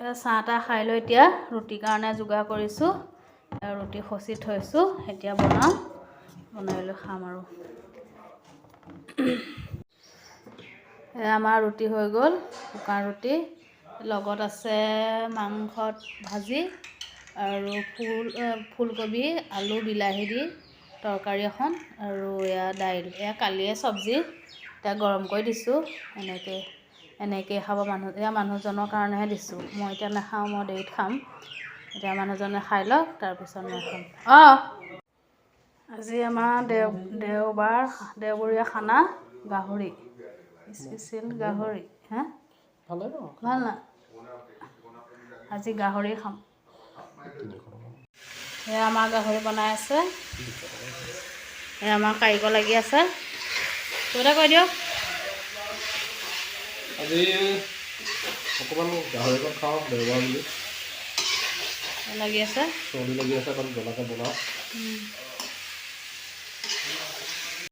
চাহ খাই লৈ এতিয়া ৰুটিৰ কাৰণে যোগাৰ কৰিছোঁ। ৰুটি খচি থৈছোঁ, এতিয়া বনাই লৈ খাম আৰু। আমাৰ ৰুটি হৈ গ'ল, শুকান ৰুটি। লগত আছে মাংসত ভাজি আৰু ফুলকবি আলু বিলাহী দি তৰকাৰী এখন আৰু এয়া দাইল। এয়া কালিয়ে চব্জি, এতিয়া গৰম কৰি দিছোঁ। এনেকৈ খাব এয়া মানুহজনৰ কাৰণেহে দিছোঁ। মই এতিয়া নাখাওঁ, মই দেৰিত খাম। এতিয়া মানুহজনে খাই লওক, তাৰপিছত মই খাম। আজি আমাৰ দেওবৰীয়া খানা গাহৰি, স্পেচিয়েল গাহৰি। ভাল না? আজি গাহৰি খাম। এয়া আমাৰ গাহৰি বনাই আছে। এয়া আমাৰ কাৰিকৰ লাগি আছে। তই কৈ দিয়ক। আজি অকণমান গাহৰি অকণ খাওঁ, দেওবাৰ বুলি লাগি আছে। চৰ্দি লাগি আছে, অকণ জ্বলাকৈ বনাওঁ।